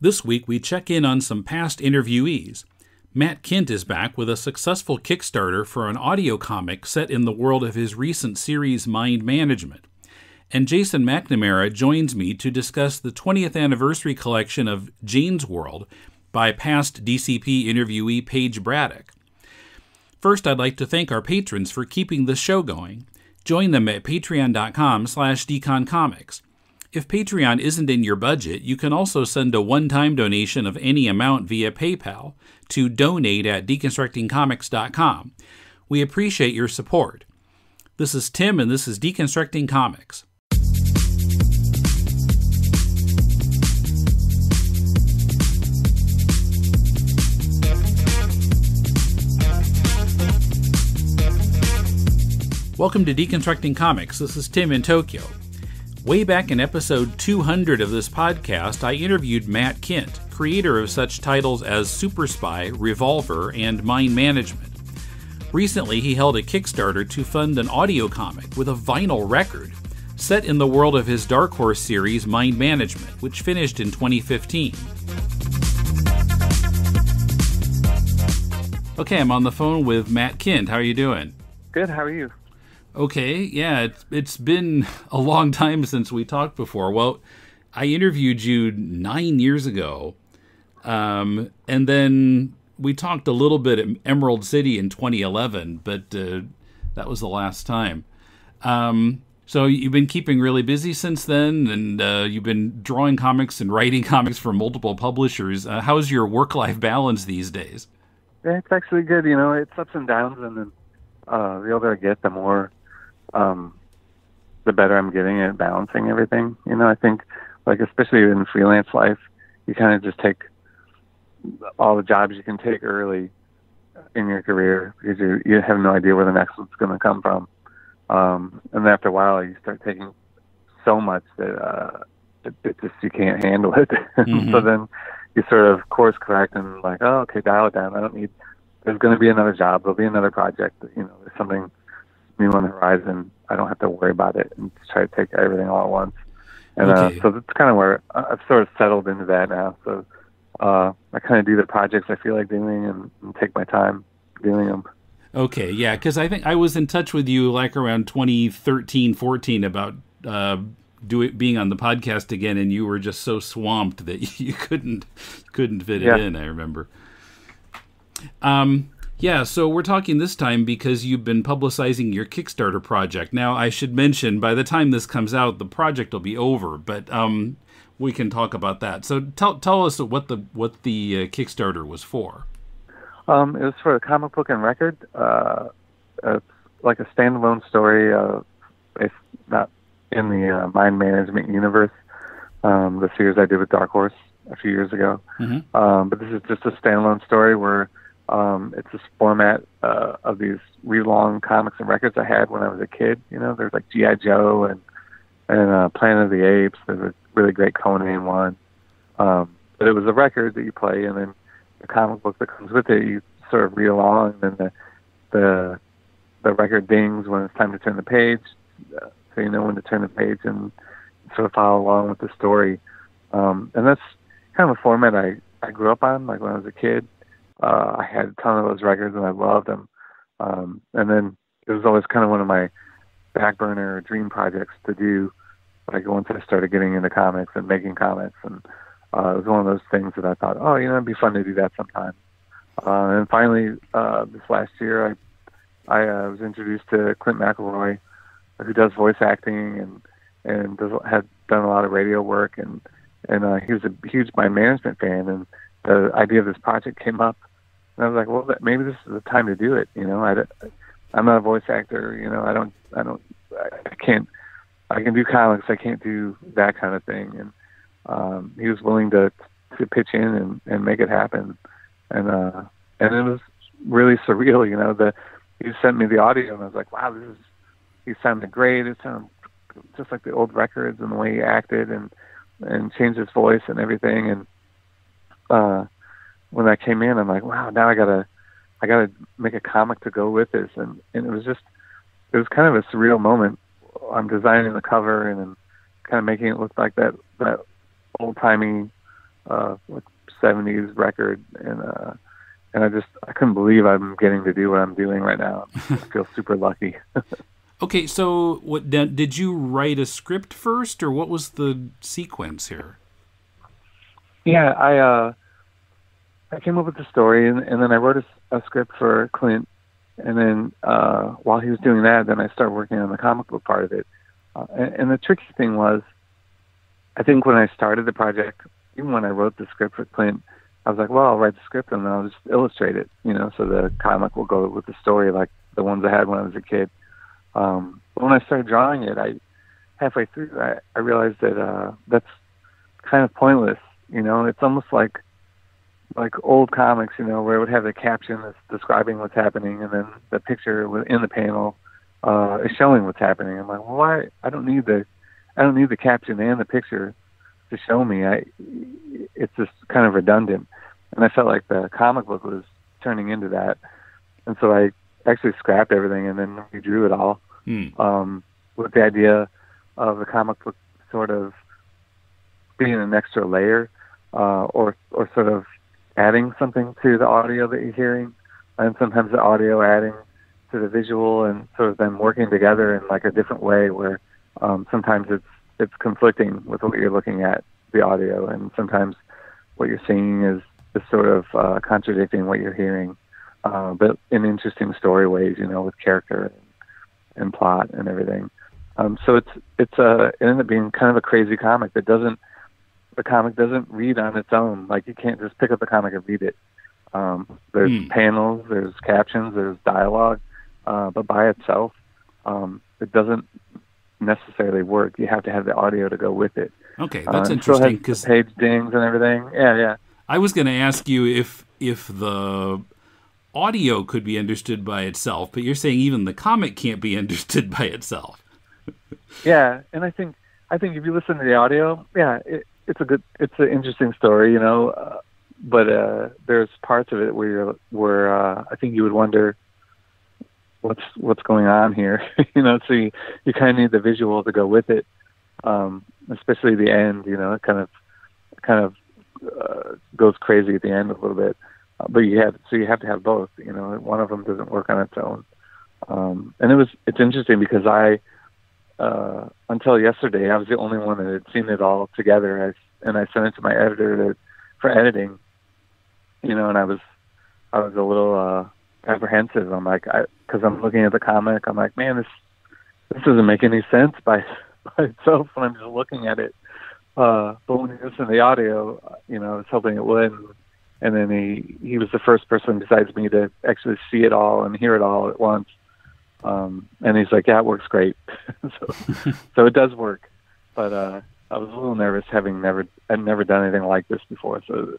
This week, we check in on some past interviewees. Matt Kindt is back with a successful Kickstarter for an audio comic set in the world of his recent series, Mind Management. And Jason McNamara joins me to discuss the 20th anniversary collection of Jane's World by past DCP interviewee Paige Braddock. First, I'd like to thank our patrons for keeping the show going. Join them at patreon.com/deconcomics. If Patreon isn't in your budget, you can also send a one-time donation of any amount via PayPal to donate@deconstructingcomics.com. We appreciate your support. This is Tim, and this is Deconstructing Comics. Welcome to Deconstructing Comics. This is Tim in Tokyo. Way back in episode 200 of this podcast, I interviewed Matt Kindt, creator of such titles as Super Spy, Revolver, and Mind Management. Recently, he held a Kickstarter to fund an audio comic with a vinyl record set in the world of his Dark Horse series, Mind Management, which finished in 2015. Okay, I'm on the phone with Matt Kindt. How are you doing? Good, how are you? Okay, yeah, it's been a long time since we talked before. Well, I interviewed you 9 years ago, and then we talked a little bit at Emerald City in 2011, but that was the last time. So you've been keeping really busy since then, and you've been drawing comics and writing comics for multiple publishers. How's your work-life balance these days? Yeah, it's actually good. You know, it's ups and downs, and then the older I get, the more... the better I'm getting at balancing everything. You know, I think, like, especially in freelance life, you kind of just take all the jobs you can take early in your career because you have no idea where the next one's going to come from. And after a while, you start taking so much that it just you can't handle it. Mm-hmm. So then you sort of course correct and like, oh, okay, dial it down. There's going to be another job. There'll be another project. You know, there's something new on the horizon. I don't have to worry about it and just try to take everything all at once. And okay. So that's kind of where I've sort of settled into that now. So I kind of do the projects I feel like doing and take my time doing them. Okay, yeah, because I think I was in touch with you like around 2013, 14 about being on the podcast again, and you were just so swamped that you couldn't fit it in, I remember. Yeah, so we're talking this time because you've been publicizing your Kickstarter project. Now, I should mention, by the time this comes out, the project will be over, but we can talk about that. So tell us what the Kickstarter was for. It was for a comic book and record. It's like a standalone story, it's not in the Mind Management universe, the series I did with Dark Horse a few years ago. Mm-hmm. But this is just a standalone story where it's this format of these really long comics and records I had when I was a kid. You know, there's like G.I. Joe and Planet of the Apes. There's a really great Conan one. But it was a record that you play, and then the comic book that comes with it, you sort of read along, and then the record dings when it's time to turn the page, so you know when to turn the page and sort of follow along with the story. And that's kind of a format I grew up on, like when I was a kid. I had a ton of those records and I loved them. And then it was always kind of one of my back burner dream projects to do, like once I started getting into comics and making comics. And it was one of those things that I thought, oh, you know, it'd be fun to do that sometime. And finally, this last year, I was introduced to Clint McElroy, who does voice acting and had done a lot of radio work. And he was a huge Mind Management fan. And the idea of this project came up. And I was like, well, maybe this is the time to do it. You know, I'm not a voice actor. You know, I can do comics. I can't do that kind of thing. And he was willing to pitch in and make it happen. And it was really surreal. You know, he sent me the audio and I was like, wow, he sounded great. It sounded just like the old records and the way he acted and changed his voice and everything. And when I came in, I'm like, wow, now I gotta make a comic to go with this. And it was kind of a surreal moment. I'm designing the cover and kind of making it look like that old timey like 70s record, and I couldn't believe I'm getting to do what I'm doing right now. I feel super lucky. Okay, so did you write a script first, or what was the sequence here? Yeah, I came up with the story, and then I wrote a script for Kindt, and then while he was doing that, then I started working on the comic book part of it. And the tricky thing was, I think when I started the project, even when I wrote the script for Kindt, I was like, well, I'll write the script and I'll just illustrate it, so the comic will go with the story like the ones I had when I was a kid. But when I started drawing it, halfway through, I realized that that's kind of pointless. It's almost like old comics, where it would have the caption that's describing what's happening, and then the picture within the panel is showing what's happening. I'm like, well, why? I don't need the caption and the picture to show me. It's just kind of redundant, and I felt like the comic book was turning into that, and so I actually scrapped everything and then redrew it all with the idea of the comic book sort of being an extra layer, or sort of adding something to the audio that you're hearing, and sometimes the audio adding to the visual, and sort of them working together in like a different way where sometimes it's conflicting with what you're looking at, the audio, and sometimes what you're seeing is sort of contradicting what you're hearing, but in interesting story ways, with character and plot and everything. So it ended up being kind of a crazy comic that the comic doesn't read on its own. Like, you can't just pick up the comic and read it. There's panels, there's captions, there's dialogue, but by itself, it doesn't necessarily work. You have to have the audio to go with it. Okay, that's interesting, because page dings and everything. Yeah. I was going to ask you if the audio could be understood by itself, but you're saying even the comic can't be understood by itself. Yeah, and I think if you listen to the audio, yeah, it's an interesting story, but there's parts of it where I think you would wonder what's going on here, so you kind of need the visual to go with it, especially the end, it kind of goes crazy at the end a little bit, but you have to have both, one of them doesn't work on its own, and it's interesting because until yesterday, I was the only one that had seen it all together, and I sent it to my editor for editing, and I was a little apprehensive. I'm like, because I'm looking at the comic, I'm like, man, this doesn't make any sense by itself when I'm just looking at it. But when you listen to the audio, I was hoping it would. And then he was the first person besides me to actually see it all and hear it all at once. And he's like, yeah, it works great. so it does work. But I was a little nervous I'd never done anything like this before. So,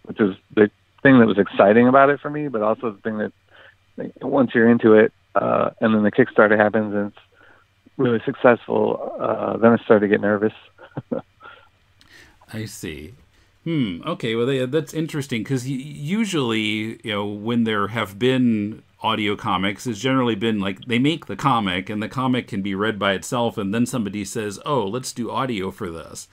which is the thing that was exciting about it for me, but also the thing that once you're into it, and then the Kickstarter happens and it's really successful, then I started to get nervous. I see. Okay, well, that's interesting, because usually, when there have been audio comics, it's generally been like they make the comic, and the comic can be read by itself, and then somebody says, oh, let's do audio for this.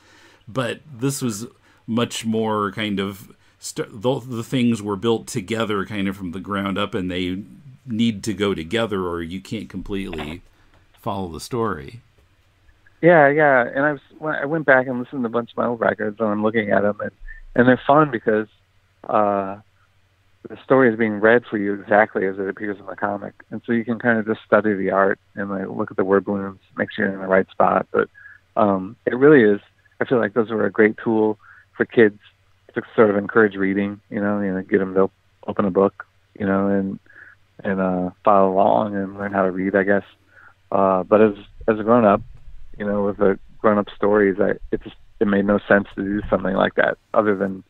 But this was much more kind of, the things were built together kind of from the ground up, and they need to go together or you can't completely follow the story. Yeah. And I went back and listened to a bunch of my old records, and I'm looking at them, and they're fun because the story is being read for you exactly as it appears in the comic, and so you can kind of just study the art and look at the word balloons, make sure you're in the right spot. But it really is. I feel like those are a great tool for kids to sort of encourage reading. Get them to open a book, and follow along and learn how to read, I guess. But as a grown up, with the grown up stories, it made no sense to do something like that other than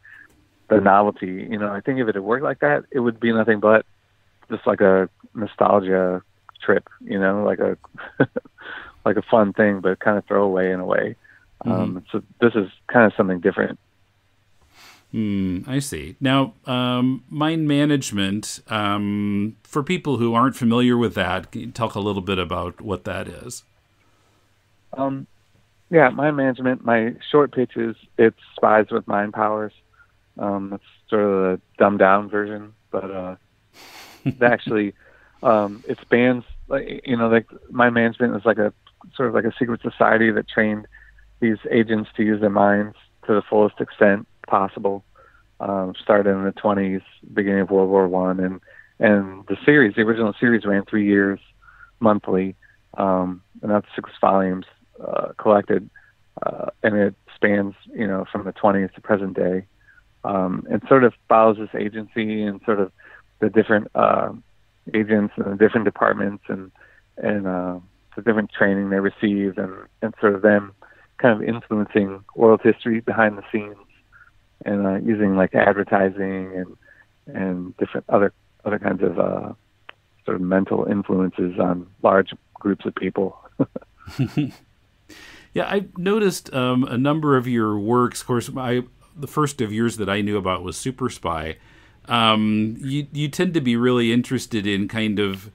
the novelty. I think if it had worked like that, it would be nothing but just like a nostalgia trip, like a like a fun thing, but kind of throwaway in a way. So this is kind of something different. I see. Now, mind management, for people who aren't familiar with that, can you talk a little bit about what that is? Yeah, mind management. My short pitch is it's spies with mind powers. That's sort of the dumbed down version, but actually, it spans like mind management is like a sort of like a secret society that trained these agents to use their minds to the fullest extent possible. Started in the 20s, beginning of World War I, and the original series ran 3 years monthly, and that's 6 volumes collected, and it spans from the 20s to present day. It sort of follows this agency and sort of the different agents and the different departments and the different training they receive and sort of them kind of influencing world history behind the scenes and using like advertising and different other kinds of sort of mental influences on large groups of people. Yeah, I noticed a number of your works. Of course, the first of yours that I knew about was Super Spy. You tend to be really interested in kind of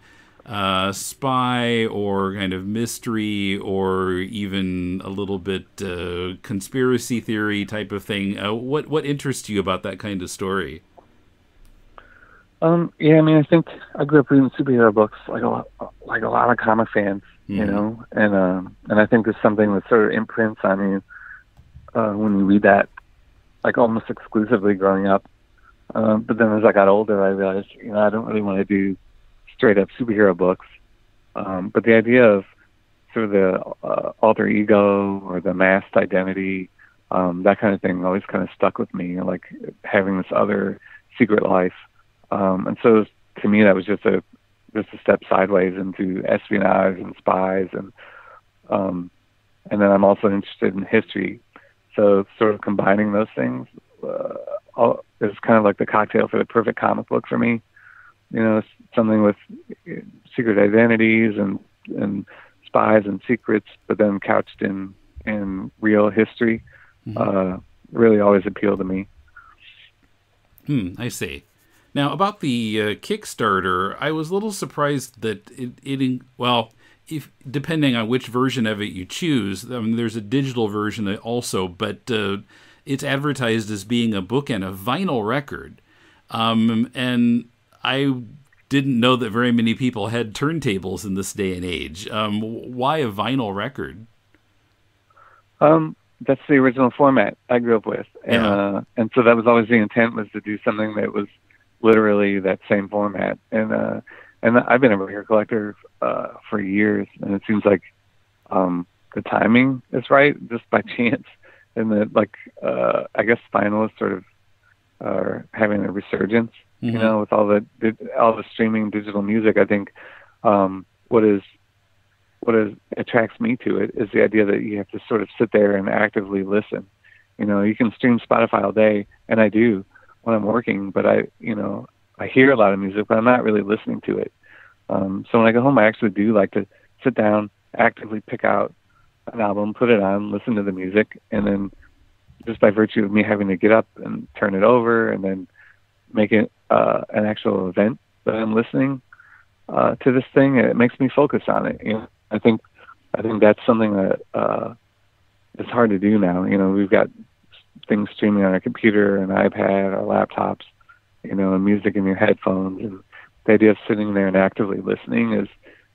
spy or kind of mystery or even a little bit conspiracy theory type of thing. What interests you about that kind of story? Yeah, I mean, I think I grew up reading superhero books like a lot of comic fans, and I think there's something that sort of imprints on you when you read that, like almost exclusively growing up. But then as I got older, I realized, I don't really want to do straight up superhero books. But the idea of sort of the alter ego or the masked identity, that kind of thing always kind of stuck with me, like having this other secret life. And so to me, that was just a step sideways into espionage and spies. And then I'm also interested in history. So sort of combining those things is kind of like the cocktail for the perfect comic book for me. Something with secret identities and spies and secrets, but then couched in real history, really always appealed to me. I see. Now, about the Kickstarter, I was a little surprised that if depending on which version of it you choose, I mean, there's a digital version also, but it's advertised as being a book and a vinyl record. And I didn't know that very many people had turntables in this day and age. Why a vinyl record? That's the original format I grew up with. And so that was always the intent, was to do something that was literally that same format. And I've been a record collector for years, and it seems like the timing is right, just by chance. And that, I guess vinyl is sort of having a resurgence, with all the streaming digital music. I think what attracts me to it is the idea that you have to sort of sit there and actively listen. You can stream Spotify all day, and I do when I'm working, but I hear a lot of music, but I'm not really listening to it. So when I go home, I actually do like to sit down, actively pick out an album, put it on, listen to the music, and then just by virtue of me having to get up and turn it over and then make it an actual event that I'm listening to this thing, it makes me focus on it. I think that's something that is hard to do now. We've got things streaming on our computer and iPad or laptops, and music in your headphones, and the idea of sitting there and actively listening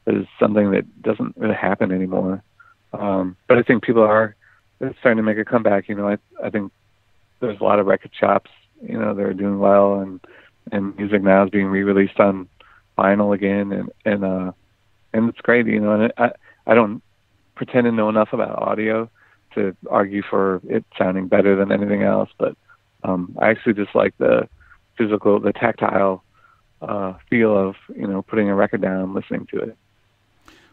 is something that doesn't really happen anymore. But I think people are starting to make a comeback. I think there's a lot of record shops, that are doing well, and music now is being re-released on vinyl again, and it's great. And I don't pretend to know enough about audio to argue for it sounding better than anything else, but I actually just like the physical, the tactile feel of putting a record down and listening to it.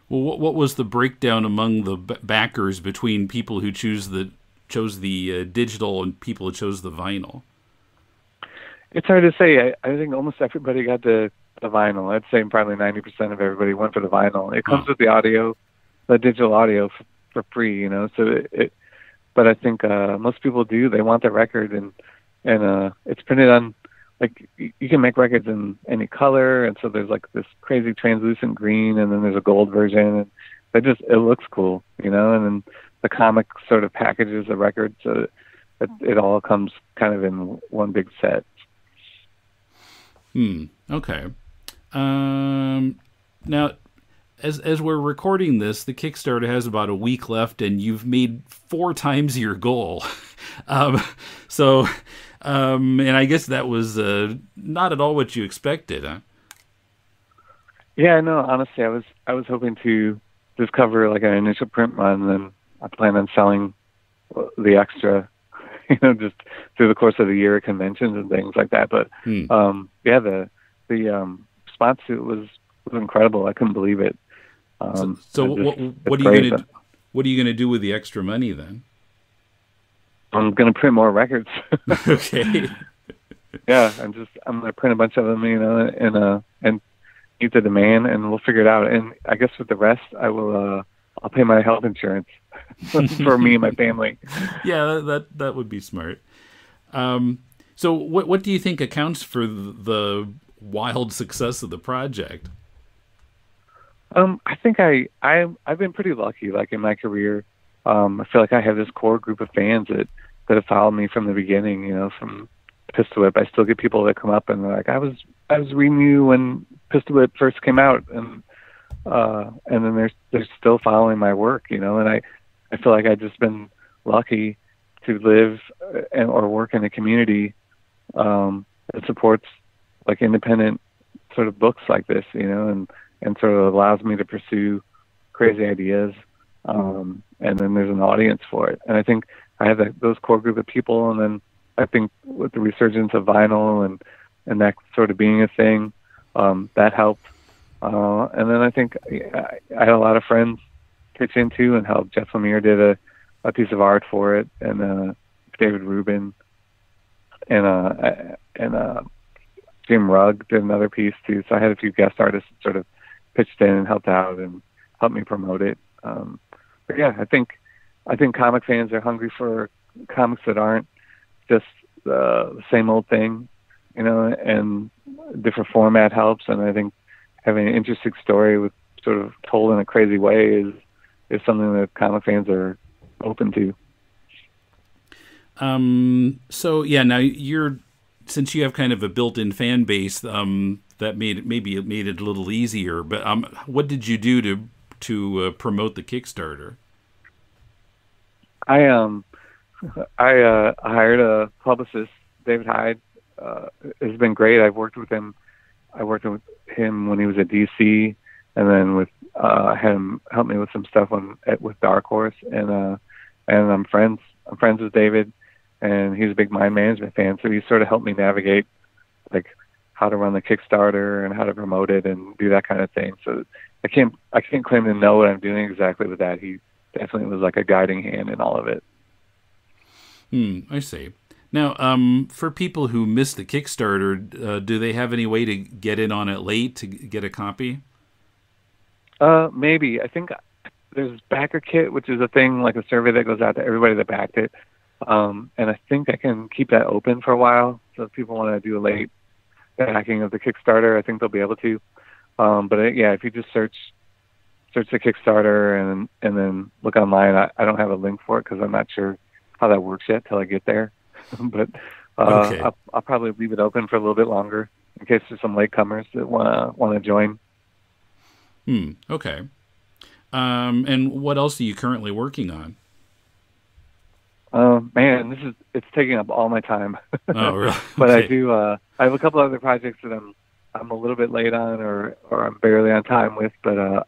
Well, what was the breakdown among the backers between people who chose the digital and people who chose the vinyl? It's hard to say. I think almost everybody got the vinyl. I'd say probably 90% of everybody went for the vinyl. It comes with the audio, the digital audio for free, So but I think most people do. They want the record, and it's printed on. Like, you can make records in any color, and so there's like this crazy translucent green, and then there's a gold version, and it looks cool, and then the comic sort of packages the record, so it all comes kind of in one big set. Okay. Now, as we're recording this, the Kickstarter has about a week left, and you've made 4 times your goal. And I guess that was not at all what you expected, huh? Yeah, no, honestly, I was hoping to just cover like an initial print run, and then I plan on selling the extra, just through the course of the year at conventions and things like that. But yeah, the response to it was incredible. I couldn't believe it. What are you gonna do with the extra money then? I'm gonna print more records. Okay. Yeah, I'm gonna print a bunch of them, and meet the demand, and we'll figure it out. And I guess with the rest, I'll pay my health insurance for me and my family. Yeah, that would be smart. So what do you think accounts for the wild success of the project? I think I've been pretty lucky, like in my career. I feel like I have this core group of fans that have followed me from the beginning, from Pistol Whip. I still get people that come up and they're like, I was reading you when Pistol Whip first came out, and then they're still following my work, and I feel like I've just been lucky to live or work in a community that supports like independent sort of books like this, and sort of allows me to pursue crazy ideas. And then there's an audience for it. And I think I have those core group of people. And then I think with the resurgence of vinyl and that sort of being a thing, that helped. And then I think I had a lot of friends pitch into and help. Jeff Lemire did a piece of art for it, and David Rubin and Jim Rugg did another piece too. So I had a few guest artists that sort of pitched in and helped out and helped me promote it. But yeah, I think comic fans are hungry for comics that aren't just the same old thing, and different format helps. And I think having an interesting story with sort of told in a crazy way is something that comic fans are open to. So yeah, now since you have kind of a built-in fan base, that made it a little easier. But what did you do to promote the Kickstarter? I hired a publicist, David Hyde. It's been great. I've worked with him. I worked with him when he was at DC, and then had him help me with some stuff with Dark Horse, and I'm friends with David, and he's a big Mind Management fan, so he sort of helped me navigate like how to run the Kickstarter and how to promote it and do that kind of thing. So I can't claim to know what I'm doing exactly with that. He definitely was like a guiding hand in all of it. I see. Now, for people who missed the Kickstarter, do they have any way to get in on it late to get a copy? Maybe. I think there's Backer Kit, which is a thing, like a survey that goes out to everybody that backed it. And I think I can keep that open for a while. So if people want to do a late backing of the Kickstarter, I think they'll be able to. Yeah, if you just search the Kickstarter and then look online, I don't have a link for it because I'm not sure how that works yet till I get there. But okay. I'll probably leave it open for a little bit longer in case there's some latecomers that want to join. Okay. And what else are you currently working on? Man, it's taking up all my time. Oh, really? But Okay. I have a couple other projects that I'm a little bit late on or I'm barely on time with, but I'm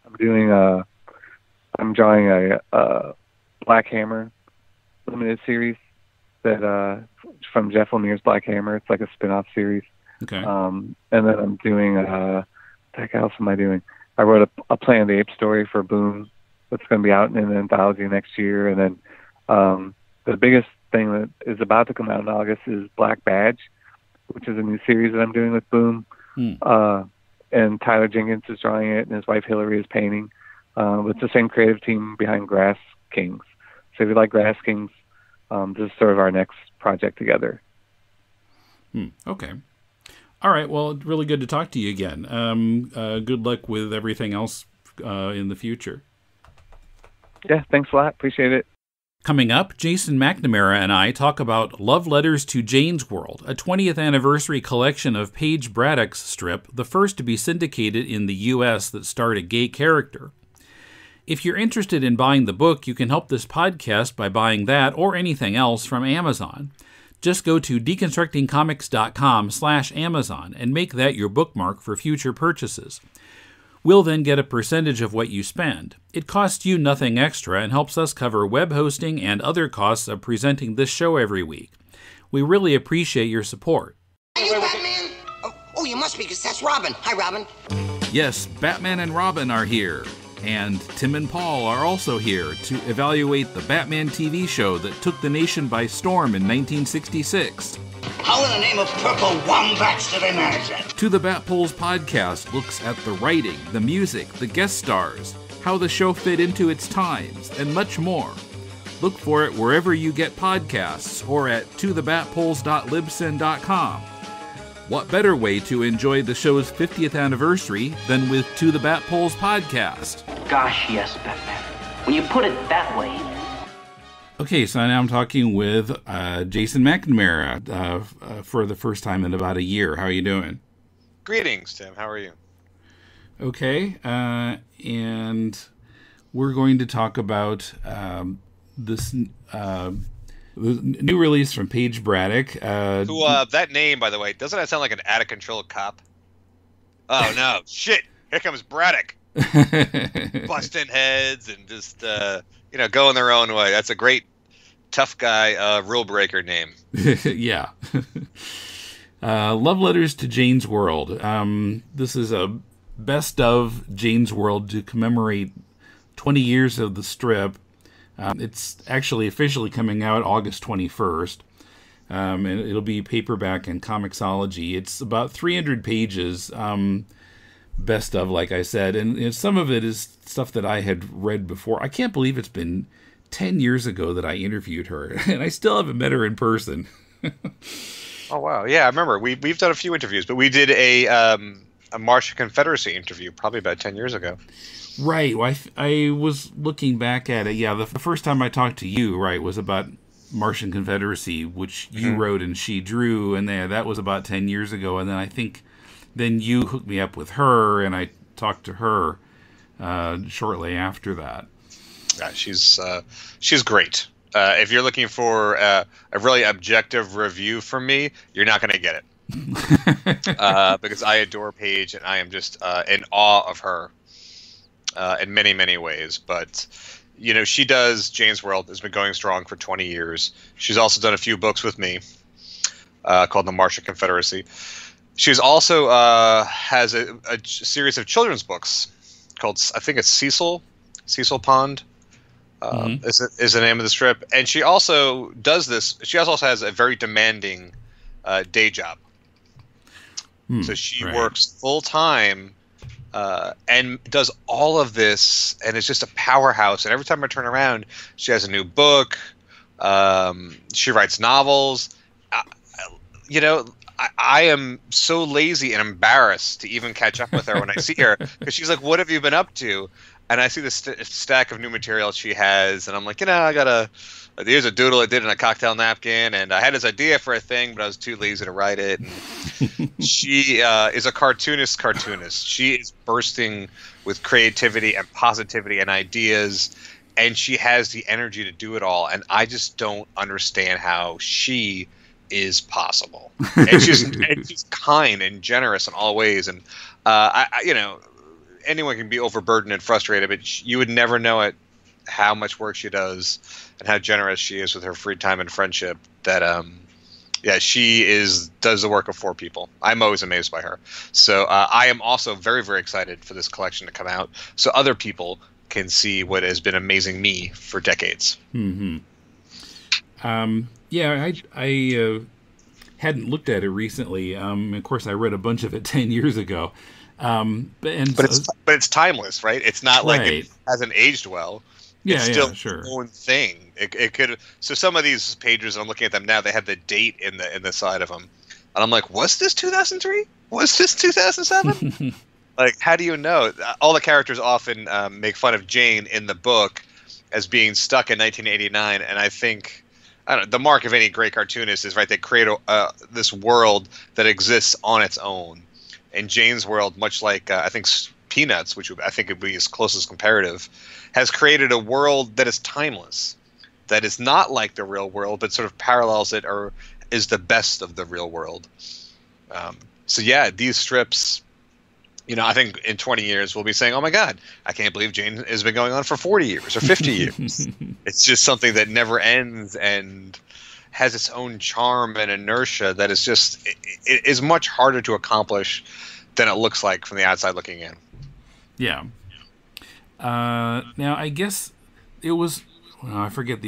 drawing a Black Hammer limited series that from Jeff Lemire's Black Hammer. It's like a spin-off series. Okay. And then I'm doing what the heck else am I doing? I wrote a Planet of the Apes story for Boom that's going to be out in an anthology next year. And then the biggest thing that is about to come out in August is Black Badge, which is a new series that I'm doing with Boom. And Tyler Jenkins is drawing it, and his wife Hillary is painting. It's the same creative team behind Grass Kings. So if you like Grass Kings, this is sort of our next project together. Okay. All right. Well, really good to talk to you again. Good luck with everything else in the future. Yeah, thanks a lot. Appreciate it. Coming up, Jason McNamara and I talk about Love Letters to Jane's World, a 20th anniversary collection of Paige Braddock's strip, the first to be syndicated in the U.S. that starred a gay character. If you're interested in buying the book, you can help this podcast by buying that or anything else from Amazon. Just go to deconstructingcomics.com/Amazon and make that your bookmark for future purchases. We'll then get a percentage of what you spend. It costs you nothing extra and helps us cover web hosting and other costs of presenting this show every week. We really appreciate your support. Are you Batman? Oh, you must be, because that's Robin. Hi, Robin. Yes, Batman and Robin are here. And Tim and Paul are also here to evaluate the Batman TV show that took the nation by storm in 1966. How in the name of purple wombats do they manage that? To the Batpoles podcast looks at the writing, the music, the guest stars, how the show fit into its times, and much more. Look for it wherever you get podcasts or at tothebatpoles.libsyn.com. What better way to enjoy the show's 50th anniversary than with To the Batpoles podcast? Gosh, yes, Batman. When you put it that way. Okay, so now I'm talking with Jason McNamara for the first time in about a year. How are you doing? Greetings, Tim. How are you? Okay, and we're going to talk about this new release from Paige Braddock. Who, that name, by the way, doesn't that sound like an out-of-control cop? Oh, no. Shit. Here comes Braddock. Busting heads and just, going their own way. That's a great tough guy rule breaker name. Yeah. Love Letters to Jane's World. This is a best of Jane's World to commemorate 20 years of the strip. It's actually officially coming out August 21st. And it'll be paperback and Comixology. It's about 300 pages, best of, like I said. And some of it is stuff that I had read before. I can't believe it's been 10 years ago that I interviewed her, and I still haven't met her in person. Oh, wow. Yeah, I remember. We've done a few interviews, but we did a Martian Confederacy interview probably about 10 years ago. Right. Well, I was looking back at it. Yeah, the first time I talked to you, right, was about Martian Confederacy, which you wrote and she drew, and that was about 10 years ago. And then I think then you hooked me up with her, and I talked to her shortly after that. Yeah, she's great. If you're looking for a really objective review from me, you're not going to get it. Because I adore Paige, and I am just in awe of her in many, many ways. But, she does Jane's World, has been going strong for 20 years. She's also done a few books with me called The Martian Confederacy. She's also has a series of children's books called, I think it's Cecil Pond. Is the name of the strip. And she also does this. She also has a very demanding day job. So she works full time and does all of this, and is just a powerhouse. And every time I turn around, she has a new book. She writes novels. I am so lazy and embarrassed to even catch up with her when I see her, because she's like, "What have you been up to?" And I see the stack of new material she has, and I'm like, here's a doodle I did in a cocktail napkin, and I had this idea for a thing, but I was too lazy to write it. And she is a cartoonist. She is bursting with creativity and positivity and ideas, and she has the energy to do it all. And I just don't understand how she is possible. And she's kind and generous in all ways. And anyone can be overburdened and frustrated, but you would never know it, how much work she does and how generous she is with her free time and friendship. That she does the work of 4 people. I'm always amazed by her. So I am also very, very excited for this collection to come out, so other people can see what has been amazing me for decades. Mm-hmm. I hadn't looked at it recently. Of course, I read a bunch of it 10 years ago. But it's timeless, right? It's not like it hasn't aged well. It's still its own thing. It could. So some of these pages, I'm looking at them now, they have the date in the side of them, and I'm like, was this 2003? Was this 2007? Like, how do you know? All the characters often make fun of Jane in the book as being stuck in 1989, and I think I don't know, the mark of any great cartoonist is right. They create this world that exists on its own. And Jane's world, much like I think Peanuts, which I think would be his closest comparative, has created a world that is timeless, that is not like the real world, but sort of parallels it or is the best of the real world. So yeah, these strips, you know, I think in 20 years we'll be saying, oh my God, I can't believe Jane has been going on for 40 years or 50 years. It's just something that never ends and has its own charm and inertia that is just, it is much harder to accomplish than it looks like from the outside looking in. Yeah. Now I guess it was, well, I forget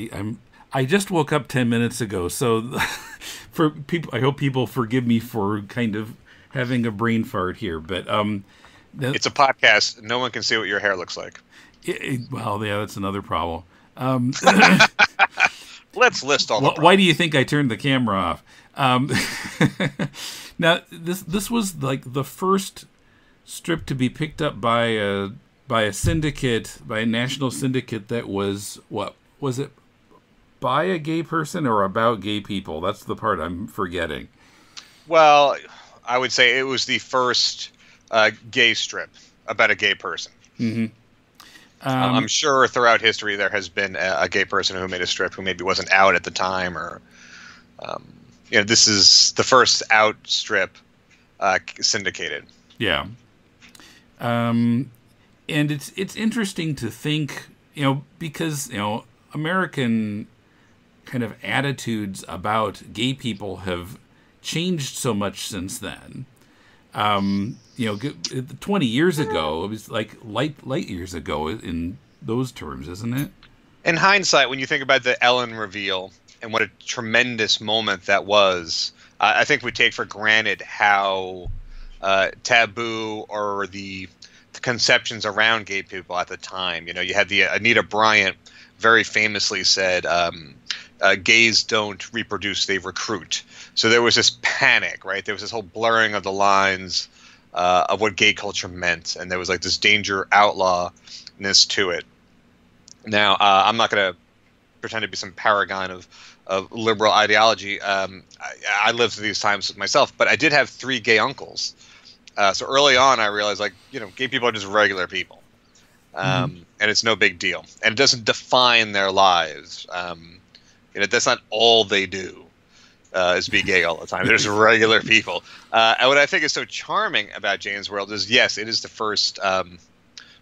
I just woke up 10 minutes ago, so for people, I hope people forgive me for kind of having a brain fart here, but it's a podcast. No one can see what your hair looks like. Well, yeah, that's another problem. Let's list all the problems. Why do you think I turned the camera off? Now, this was like the first strip to be picked up by a syndicate, by a national syndicate that was, what was it? By a gay person or about gay people? That's the part I'm forgetting. Well, I would say it was the first gay strip about a gay person. Mm-hmm. I'm sure throughout history there has been a gay person who made a strip who maybe wasn't out at the time, or you know, this is the first out strip syndicated. Yeah, and it's interesting to think, you know, because, you know, American kind of attitudes about gay people have changed so much since then. You know, 20 years ago, it was like light years ago in those terms, isn't it? In hindsight, when you think about the Ellen reveal and what a tremendous moment that was, I think we take for granted how taboo or the conceptions around gay people at the time. You know, you had the Anita Bryant very famously said, gays don't reproduce, they recruit. So there was this panic, right? There was this whole blurring of the lines of what gay culture meant, and there was like this danger outlawedness to it. Now, I'm not going to pretend to be some paragon of liberal ideology. I lived through these times myself, but I did have 3 gay uncles. So early on, I realized, like, you know, gay people are just regular people, and it's no big deal, and it doesn't define their lives. You know, that's not all they do. Is be gay all the time. There's regular people. And what I think is so charming about Jane's world is, yes, it is the first,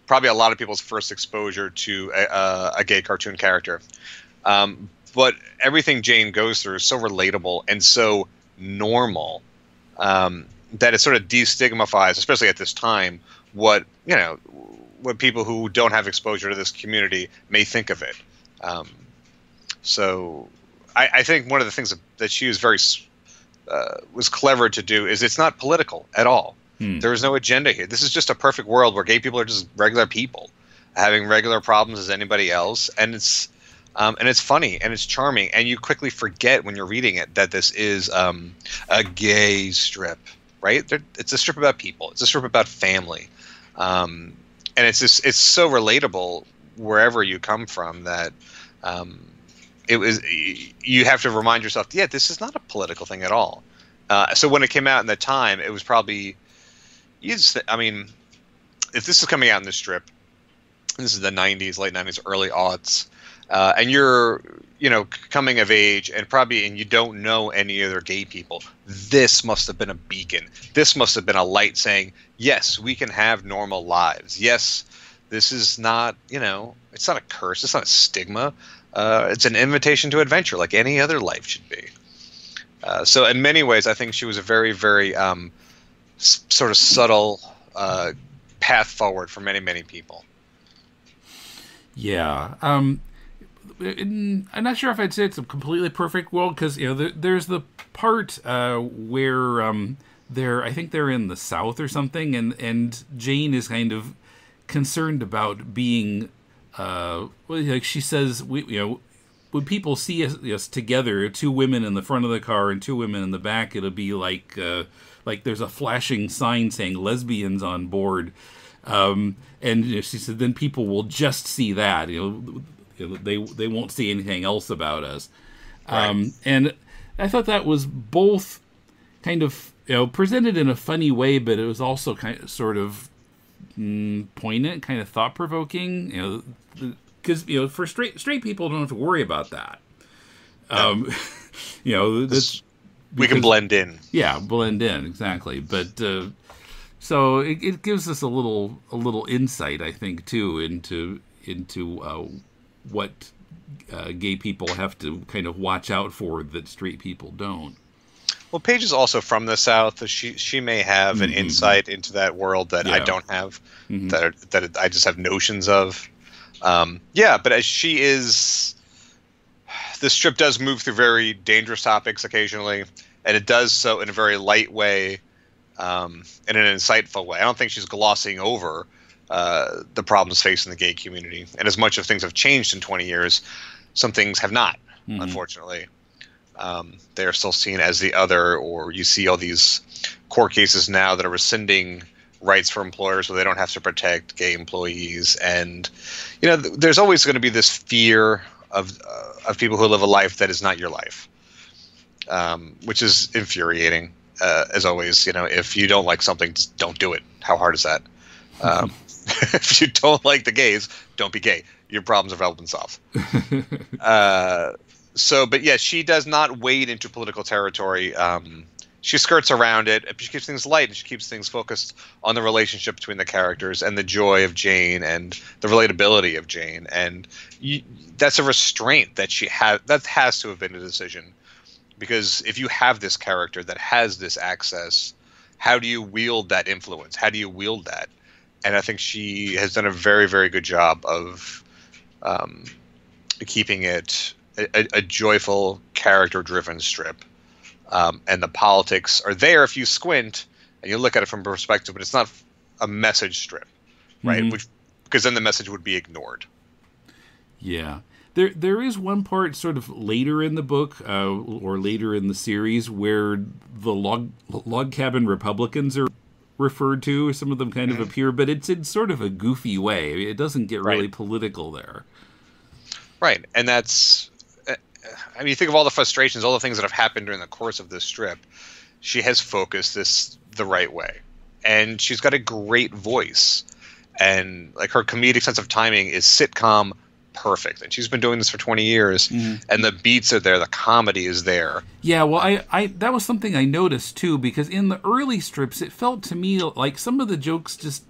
probably a lot of people's first exposure to a gay cartoon character. But everything Jane goes through is so relatable and so normal that it sort of destigmatizes, especially at this time, what, you know, what people who don't have exposure to this community may think of it. So I think one of the things that she was was clever to do is it's not political at all. There is no agenda here. This is just a perfect world where gay people are just regular people having regular problems as anybody else, and it's funny and it's charming, and you quickly forget when you're reading it that this is a gay strip, right? It's a strip about people. It's a strip about family, and it's so relatable wherever you come from that. You have to remind yourself, yeah, this is not a political thing at all. So when it came out in the time, it was probably, I mean, if this is coming out in this strip, this is the 90s, late 90s, early aughts, and you're, you know, coming of age and you don't know any other gay people, this must have been a beacon. This must have been a light saying, yes, we can have normal lives. Yes, this is not, you know, it's not a curse. It's not a stigma. It's an invitation to adventure, like any other life should be. So in many ways, I think she was a very, very sort of subtle path forward for many, many people. Yeah. I'm not sure if I'd say it's a completely perfect world, because, you know, there's the part where I think they're in the South or something, and Jane is kind of concerned about being... like she says, you know, when people see us together, 2 women in the front of the car and 2 women in the back, it'll be like there's a flashing sign saying lesbians on board. And, you know, she said, then people will just see that, you know, they won't see anything else about us. Right. And I thought that was both kind of presented in a funny way, but it was also kind of sort of poignant, kind of thought provoking. Because for straight people don't have to worry about that. That's. We can blend in. Yeah, blend in, exactly. But so it gives us a little insight, I think, too, into what gay people have to kind of watch out for that straight people don't. Well, Paige is also from the South, so she may have an insight into that world that I don't have, that I just have notions of. But as she is, the strip does move through very dangerous topics occasionally, and it does so in a very light way, in an insightful way. I don't think she's glossing over the problems facing the gay community. And as much as things have changed in 20 years, some things have not, unfortunately. They're still seen as the other, or you see all these court cases now that are rescinding rights for employers where they don't have to protect gay employees. And, there's always going to be this fear of people who live a life that is not your life, which is infuriating, as always. If you don't like something, just don't do it. How hard is that? If you don't like the gays, don't be gay. Your problems have all been solved. But yeah, she does not wade into political territory. She skirts around it. She keeps things light, and she keeps things focused on the relationship between the characters and the joy of Jane and the relatability of Jane. And that's a restraint that she has. That has to have been a decision, because if you have this character that has this access, how do you wield that influence? How do you wield that? And I think she has done a very, very good job of keeping it a joyful, character-driven strip. And the politics are there if you squint and you look at it from a perspective, but it's not a message strip, right? Because then the message would be ignored. Yeah. There is one part sort of later in the book, or later in the series, where the log cabin Republicans are referred to. Some of them kind of appear, but it's in sort of a goofy way. I mean, it doesn't get really political there. Right. And that's... I mean, you think of all the frustrations, all the things that have happened during the course of this strip. She has focused this the right way, and she's got a great voice, and like her comedic sense of timing is sitcom perfect. And she's been doing this for 20 years, and the beats are there, the comedy is there. Yeah, well, I that was something I noticed too, because in the early strips, it felt to me like some of the jokes just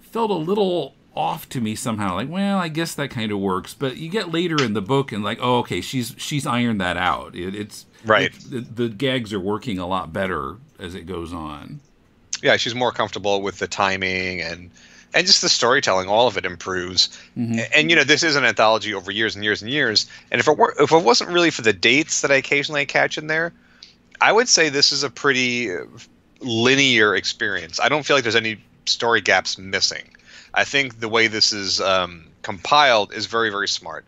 felt a little off to me somehow. Like, well, I guess that kind of works. But you get later in the book and like, oh, okay, she's ironed that out. It's right. The gags are working a lot better as it goes on. Yeah, she's more comfortable with the timing and just the storytelling. All of it improves. And this is an anthology over years and years and years. And if it wasn't really for the dates that I occasionally catch in there, I would say this is a pretty linear experience. I don't feel like there's any story gaps missing. I think the way this is compiled is very, very smart,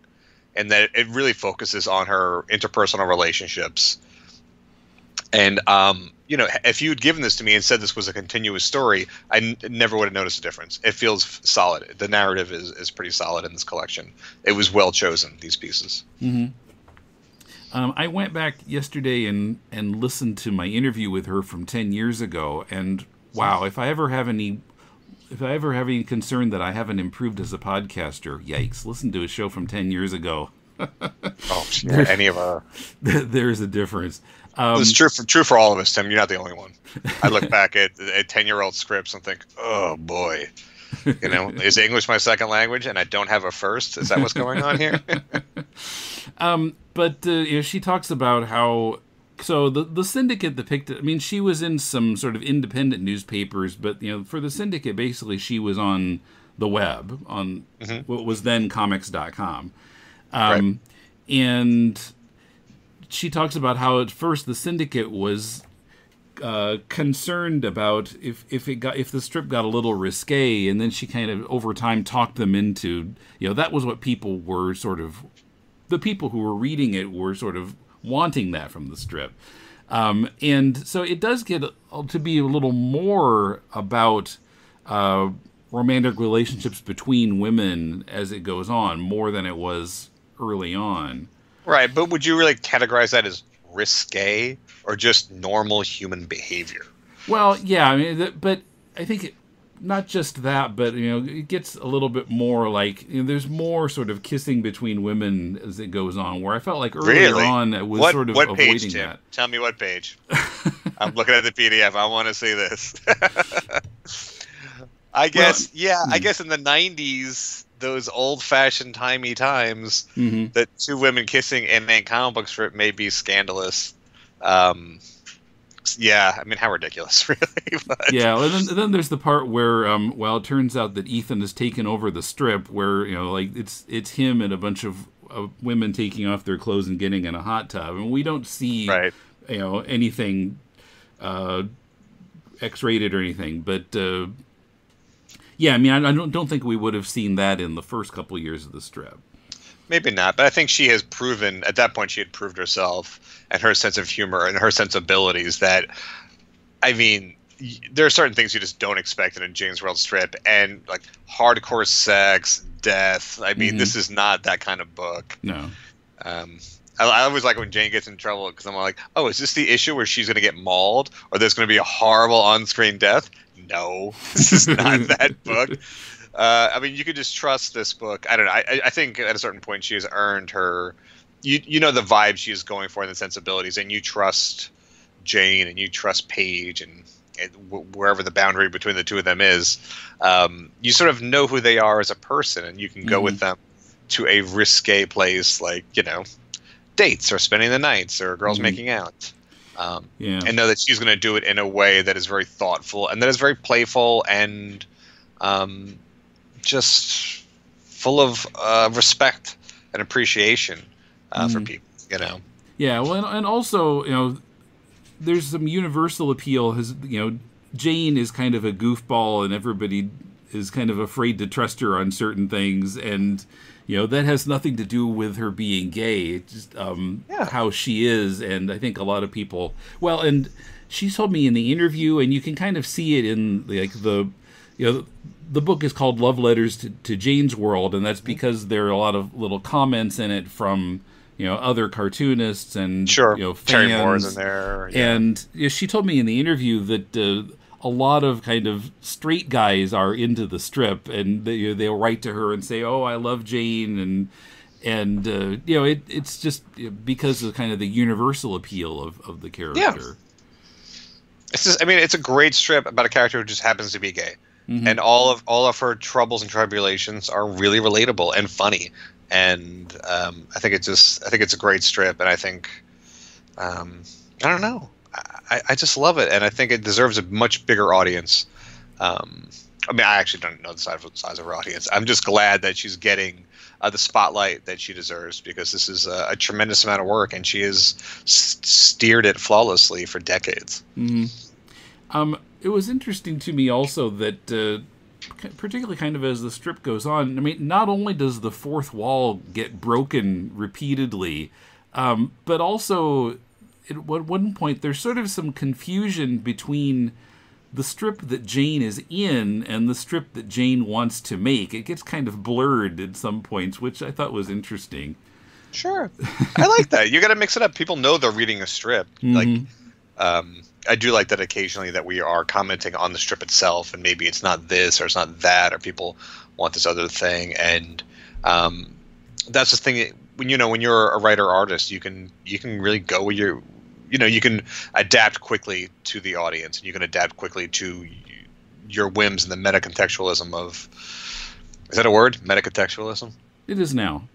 and that it really focuses on her interpersonal relationships. And, if you'd given this to me and said this was a continuous story, I never would have noticed a difference. It feels solid. The narrative is pretty solid in this collection. It was well chosen, these pieces. I went back yesterday and listened to my interview with her from 10 years ago, and wow, if I ever have any concern that I haven't improved as a podcaster, yikes, listen to a show from 10 years ago. There's a difference. It's true for all of us, Tim. You're not the only one. I look back at 10-year-old scripts and think, oh, boy. Is English my second language and I don't have a first? Is that what's going on here? But she talks about how... So the Syndicate depicted... I mean, she was in some sort of independent newspapers, but, for the Syndicate, basically, she was on the web, on what was then comics.com. Right. And she talks about how, at first, the Syndicate was concerned about if the strip got a little risque, and then she kind of, over time, talked them into... that was what people were sort of... The people who were reading it were sort of wanting that from the strip. And so it does get to be a little more about romantic relationships between women as it goes on, more than it was early on. Right, but would you really categorize that as risque or just normal human behavior? Well, yeah, I mean, but I think not just that, but it gets a little bit more like there's more sort of kissing between women as it goes on. Where I felt like earlier on it was sort of what avoiding page, Tim? that. Tell me what page. I'm looking at the PDF. I want to see this. I guess, I guess in the 90s, those old-fashioned timey times, that two women kissing in a comic book strip may be scandalous. Yeah, I mean, how ridiculous, really. But... Yeah, and then there's the part where, it turns out that Ethan has taken over the strip, where it's him and a bunch of women taking off their clothes and getting in a hot tub, and we don't see anything X-rated or anything, but. Yeah, I mean, I don't think we would have seen that in the first couple of years of the strip. Maybe not, but I think she has proven, at that point, she had proved herself and her sense of humor and her sensibilities that, I mean, there are certain things you just don't expect in a Jane's World strip, and, like, hardcore sex, death. I mean, this is not that kind of book. No. I always like when Jane gets in trouble, because I'm like, oh, is this the issue where she's going to get mauled, or there's going to be a horrible on-screen death? No, this is not that book. I mean, you could just trust this book. I don't know. I think at a certain point she has earned her, you know, the vibe she is going for and the sensibilities, and you trust Jane and you trust Paige and wherever the boundary between the two of them is. You sort of know who they are as a person, and you can go with them to a risque place like, dates or spending the nights or girls making out. And know that she's going to do it in a way that is very thoughtful and that is very playful and just full of respect and appreciation for people, Yeah, well, and also, there's some universal appeal. Jane is kind of a goofball, and everybody is kind of afraid to trust her on certain things, and that has nothing to do with her being gay. It's just how she is, and I think a lot of people... Well, and she told me in the interview, and you can kind of see it in the book is called Love Letters to Jane's World, and that's because there are a lot of little comments in it from other cartoonists and fans. Terry Moore's in there. Yeah. And she told me in the interview that a lot of kind of straight guys are into the strip, and they'll write to her and say, "Oh, I love Jane," and it's just because of kind of the universal appeal of the character. Yeah. It's just, I mean, it's a great strip about a character who just happens to be gay, and all of her troubles and tribulations are really relatable and funny, and I think it's a great strip, and I think I don't know. I just love it, and I think it deserves a much bigger audience. I mean, I actually don't know the size of her audience. I'm just glad that she's getting the spotlight that she deserves, because this is a tremendous amount of work, and she has steered it flawlessly for decades. It was interesting to me also that, particularly kind of as the strip goes on, I mean, not only does the fourth wall get broken repeatedly, but also... At one point, there's sort of some confusion between the strip that Jane is in and the strip that Jane wants to make. It gets kind of blurred at some points, which I thought was interesting. Sure. I like that. You got to mix it up. People know they're reading a strip. Like, I do like that occasionally that we are commenting on the strip itself, and maybe it's not this or it's not that, or people want this other thing. And that's the thing. When you're a writer-artist, you can really go with your... you can adapt quickly to the audience, and you can adapt quickly to your whims and the meta-contextualism of... Is that a word? Meta-contextualism? It is now.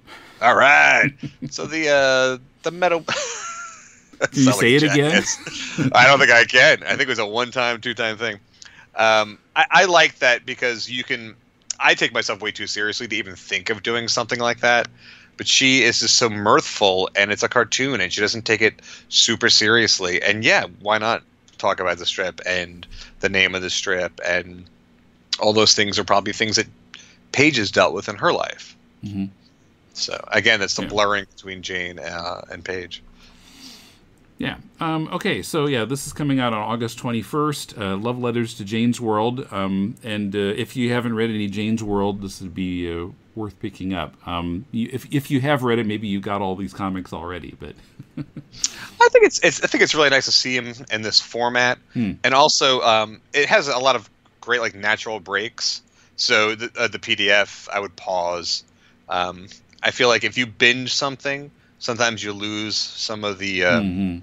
All right. So the meta... Can you say it again? I don't think I can. I think it was a one-time, two-time thing. I like that because I take myself way too seriously to even think of doing something like that. But she is just so mirthful, and it's a cartoon, and she doesn't take it super seriously. And yeah, why not talk about the strip and the name of the strip, and all those things are probably things that Paige has dealt with in her life. So again, that's the blurring between Jane and Paige. Yeah. Okay, so yeah, this is coming out on August 21st, Love Letters to Jane's World. And if you haven't read any Jane's World, this would be worth picking up. If you have read it, maybe you got all these comics already. But I think it's really nice to see him in this format, and also it has a lot of great like natural breaks. So the PDF, I would pause. I feel like if you binge something, sometimes you lose some of the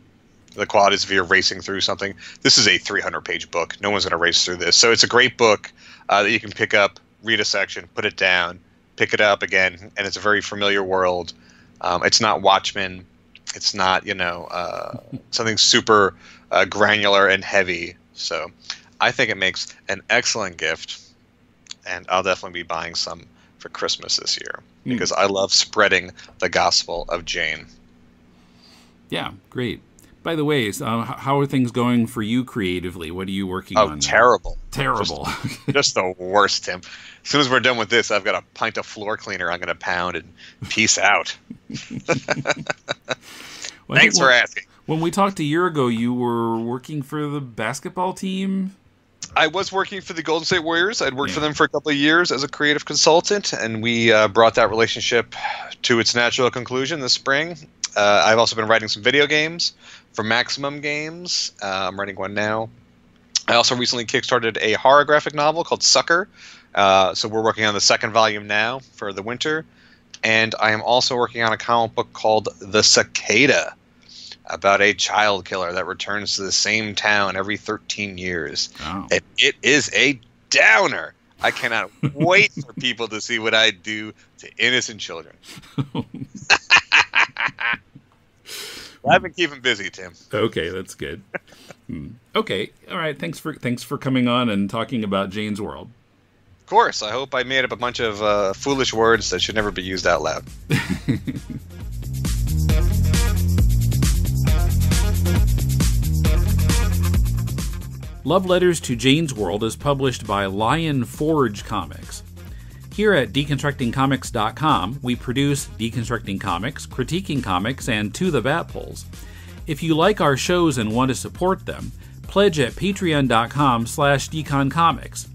qualities if you're racing through something. This is a 300-page book. No one's going to race through this. So it's a great book that you can pick up, read a section, put it down, pick it up again, and it's a very familiar world. It's not Watchmen. It's not, something super granular and heavy. So I think it makes an excellent gift, and I'll definitely be buying some for Christmas this year because I love spreading the gospel of Jane. Yeah, great. By the way, how are things going for you creatively? What are you working on now? Terrible. Terrible. Just the worst, Tim. As soon as we're done with this, I've got a pint of floor cleaner I'm going to pound and peace out. Well, Thanks for asking. When we talked a year ago, you were working for the basketball team? I was working for the Golden State Warriors. I'd worked for them for a couple of years as a creative consultant, and we brought that relationship to its natural conclusion this spring. I've also been writing some video games for Maximum Games. I'm writing one now. I also recently kickstarted a horror graphic novel called Sucker. So we're working on the second volume now for the winter. And I am also working on a comic book called The Cicada, about a child killer that returns to the same town every 13 years. Oh. And it is a downer. I cannot wait for people to see what I do to innocent children. I've been keeping busy, Tim. Okay, that's good. Okay, all right. Thanks for coming on and talking about Jane's World. Of course. I hope I made up a bunch of foolish words that should never be used out loud. Love Letters to Jane's World is published by Lion Forge Comics. Here at DeconstructingComics.com, we produce Deconstructing Comics, Critiquing Comics, and To the Bat Pulls. If you like our shows and want to support them, pledge at patreon.com/deconcomics.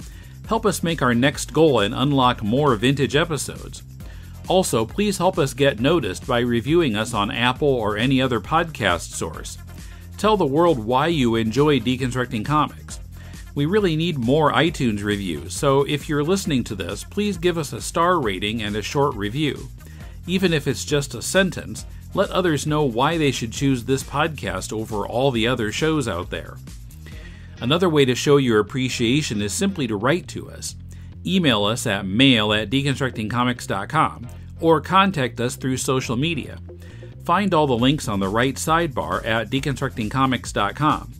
Help us make our next goal and unlock more vintage episodes. Also, please help us get noticed by reviewing us on Apple or any other podcast source. Tell the world why you enjoy Deconstructing Comics. We really need more iTunes reviews, so if you're listening to this, please give us a star rating and a short review. Even if it's just a sentence, let others know why they should choose this podcast over all the other shows out there. Another way to show your appreciation is simply to write to us. Email us at mail@deconstructingcomics.com or contact us through social media. Find all the links on the right sidebar at deconstructingcomics.com.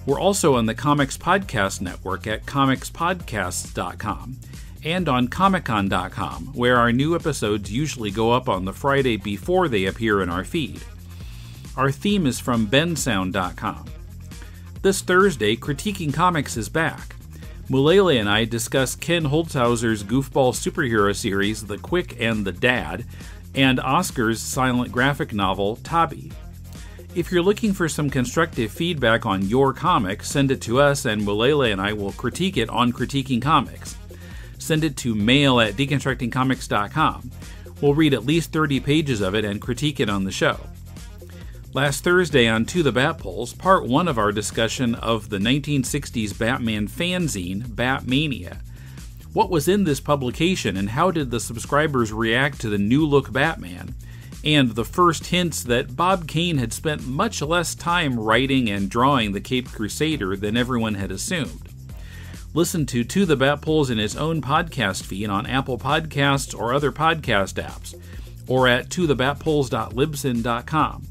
We're also on the Comics Podcast Network at comicspodcasts.com and on comiccon.com, where our new episodes usually go up on the Friday before they appear in our feed. Our theme is from bensound.com. This Thursday, Critiquing Comics is back. Mulele and I discuss Ken Holzhauser's goofball superhero series, The Quick and the Dad, and Oscar's silent graphic novel, Tabi. If you're looking for some constructive feedback on your comic, send it to us and Mulele and I will critique it on Critiquing Comics. Send it to mail@deconstructingcomics.com. We'll read at least 30 pages of it and critique it on the show. Last Thursday on To the Bat Pulls, part 1 of our discussion of the 1960s Batman fanzine, Batmania. What was in this publication and how did the subscribers react to the new look Batman? And the first hints that Bob Kane had spent much less time writing and drawing the Caped Crusader than everyone had assumed. Listen to the Bat Pulls in its own podcast feed on Apple Podcasts or other podcast apps, or at tothebatpulls.libsyn.com.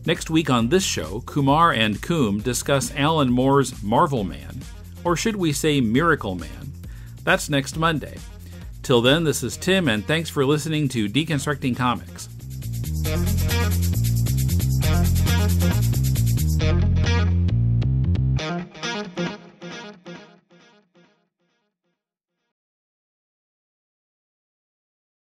Next week on this show, Kumar and Coom discuss Alan Moore's Marvel Man, or should we say Miracle Man? That's next Monday. Till then, this is Tim, and thanks for listening to Deconstructing Comics.